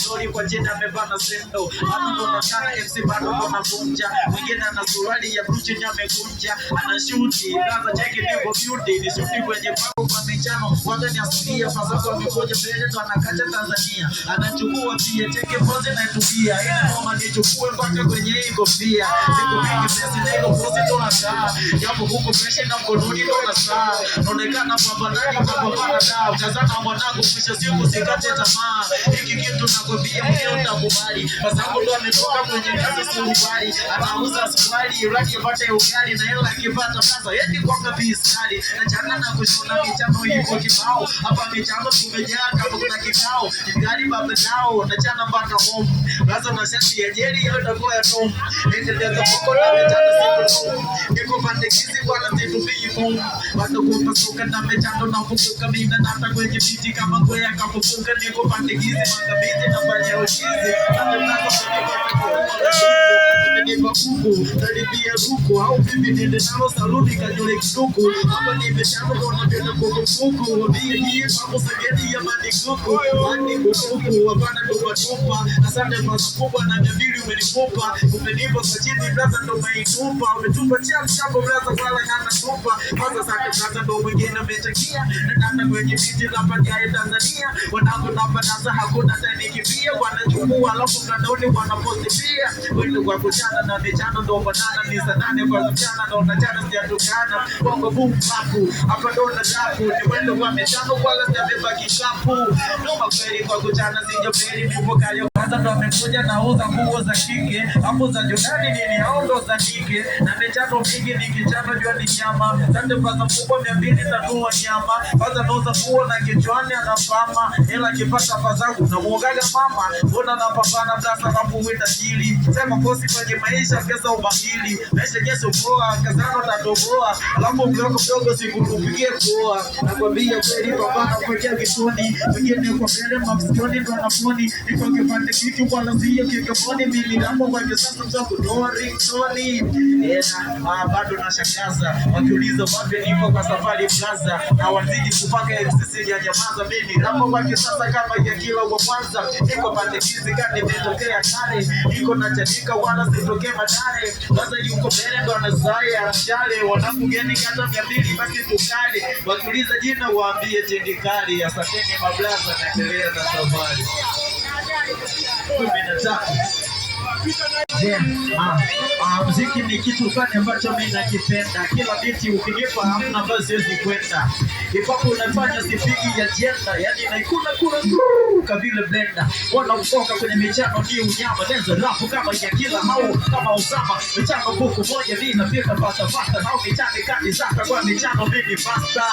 Nori kwa jina amebana sendo. Hapa ndo nakana MC bado kona vunja. Mwingine ana suruali ya Bruce nyamekunja. Ana shuti, blaza cheki nipo beauty. Ni shuti kwenye pango kwa michano. Wanga ni asilia, fasako amekuja mbele ndo anakacha Tanzania. Anachukua pia, cheki pose na tubia. Ina mama nichukue mpaka kwenye hii kofia. Siku mingi pesi nego pose ndo nakaa. Japo huko presha na mkononi ndo nasaa. Nonekana pambanaji unapambana dao. Kazana mwanangu mwisho siku sikate tamaa. Hiki kitu nakwambia mwenye utakubali. Fasako ndo ametoka kwenye kazi si ubali. Anauza sukari, raki pate ugali. Na hela kipata plaza, yeti kwanga biskali. Na chana na kushona michano hivo kibao. Hapa michano tumejaa kama kuna kikao. Gari baba nao, na chana mpaka home. Plaza na shati ya jeri ya utakuwa ya tomu. Endeleza moko na michano siku tomu. Niko pandekizi kwa na zitu bii fomu. Watu kupasuka na michano na fukuka. Mina nata kwenye biti kama kwea kafufuka. Niko pandekizi mangabiti na fanya uchizi. Nipa kuku, naribia ruku. Au bibi nende nalo saluni kanyole kiduku. Hapa nimechano kona vile kukufuku. Wabia hii papo sagedi ya mani kuku. Mani kukuku, wapana tupa tupa. Asante pasa kubwa na mjabili umenipupa. Umenipa kwa chini blaza ndo maitupa. Umetupa chia mshapo blaza wala hana tupa. Kwanza sake blaza ndo mwingine mechakia. Natanda kwenye biti za patiae Tanzania. Wanangu napa nasa hakuna tani kipia. Wanachukua alafu mtandaoni wanaposti pia. Wendo kwa kuchana na michano ndo banana. Nisa nane kwa kuchana ndo nachana sijatukana. Bongo boom papu, hapa ndo na japu. Ni wendo kwa michano wala sijabeba kikapu. Noma kweli kwa kuchana sijabeli mipo kaya. Kwanza ndo amekuja na uza nguo za kike. Hapo za Jordani nini hao ndo za kike. Na michano mingi ni kichano jua ni nyama. Sante paza mkubwa 200 tanua nyama. Kwanza nauza nguo na kichwani anafama. Hela kipata fazangu na muogaga mama. Mbona napambana blasa mambu wita jili. Sema kosi kwenye maisha kesa ubahili. Maisha keso poa, kazano tatoboa. Alafu mdogo siku kupigie poa. Nakwambia kweli pambana kwekea kituni. Mwingine kwa mbele mapsioni ndo anafuni. Niko kipande kitu wala siya kikaboni. Mimi rambo kwa kisasa mzako dori toni. Bado nashangaza. Wakiuliza wapi nipo kwa safari plaza. Na wazidi kupaka FCC ya nyamaza. Mimi rambo kwa kisasa kama ya kila wa kwanza. Niko pande kizi kani metokea kale. Niko na chanika wala sitokea madare. Waza yuko mbele ndo anazaya mshale. Wanangu geni kata 200 basi tukale. Wakiuliza jina waambie tindikali. Asanteni mablaza naendelea na safari. 13 muziki ni kitu fulani ambacho mimi nakipenda. Kila biti ukinipa hamna basi siwezi kwenda. Ipapo unafanya sipigi ya jenda, yani naikuna kama vile blender. Wanaotoka kwenye michano ni unyama. Denzo rafu kama ya kila hao kama Osama. Michano buku moja ninapita pata nao michano kati sasa kwa michano mimi faster.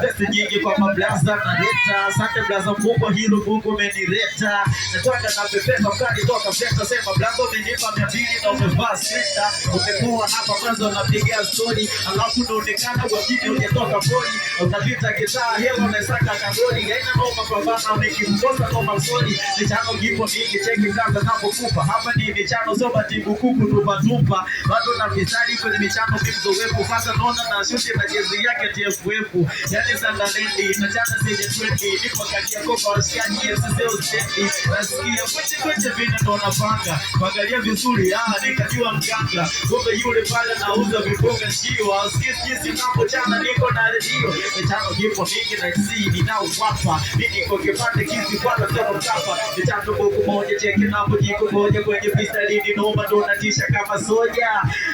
Besi nyingi kwa mablaza na leta. Asante blaza mkubwa hilo buku menileta. Nataka na pepesa mkali toka fleta. Sema blaza umenipa 200 na umevaa seta. Umekuwa hapa kwanza unapiga story. Alafu unaonekana wajini ujetoka poli. Unavita kitaa hewa unasaka kagoli. Gaina noma kwa bana umekimkosa noma soli. Michano gipo mingi cheki kaka napokupa. Hapa ni michano soba tibu kuku tupa. Bado na mistari kwenye michano kimzowefu. Fasa nona na shuti na jezi yake TFF. Yani sandalendi na chana sije 20. Nipo kati ya kopa wasiani SSL stendi. Nasikia kweche vina ndo napanga. Pangalia vizuri nikajua mganga. Kumbe yule pale nauza viponga shiwa. Skisi napo chana niko na redio. Michano gipo mingi na sidi na uwapa. Niko kipande kizi kwa sema mkapa. Michano boku moja cheki napo jiko moja kwenye pistolini noma ndo natisha kama soja.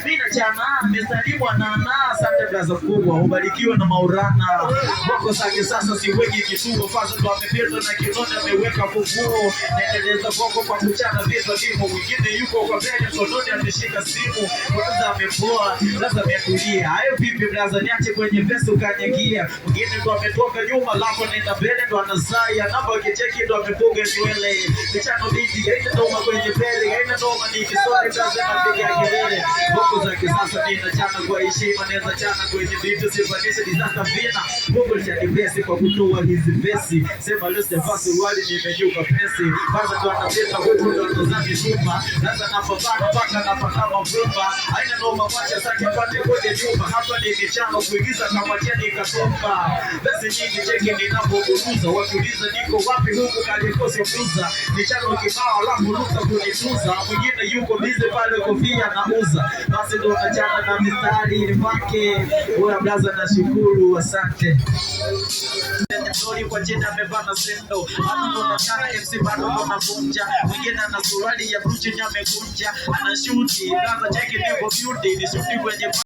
Mina chana mistari mwanana. Asante blaza kubwa ubarikiwa na maurana. Boko zake sasa siweki kituo. Faza ndo amepeta na kinona ameweka fufuo. Naendeleza boko kwa kuchana visa vimo. Wengine yuko kwa mbele mkononi ameshika simu. Kwanza amepoa blaza amekulia. Hayo vipi blaza niache kwenye vesi ukanyagia. Mwingine ndo ametoka nyuma lapo nenda mbele ndo anasaya. Namba ukicheki ndo amepuga nywele. Michano binti gaina noma kwenye pele. Gaina noma ni kisori blaza napiga kelele. Boko za kisasa nina chana kwa heshima. Neza chana kwenye vitu sifanisha disaster vina. Boko cha dibesi kwa kutoa hizi vesi. Sema luse vasu wali nimejuka pesi. Kwanza ndo anasema wetu ndo anazami shupa. Sasa napopata nimebana mpaka napata mavumba. Haina noma mwacha zake pande kwenye nyumba. Hapa ni michano kuigiza kama jeni kasomba. Basi nyingi cheki ninapoburuza. Wakiuliza niko wapi huku kalikosi mbuza. Michano kibao alafu luka kunituza. Mwingine yuko bize pale kofia na uza. Basi ndo nachana na mistari ni wake. Ura blaza na shukuru, asante. Nori kwa jina mevana sendo. Hatu kona chana MC bado kona vunja. Mwingine ana suruali ya bruchi nyamekunja. Ana shuti, blaza cheki nipo beauty. Ni shuti kwenye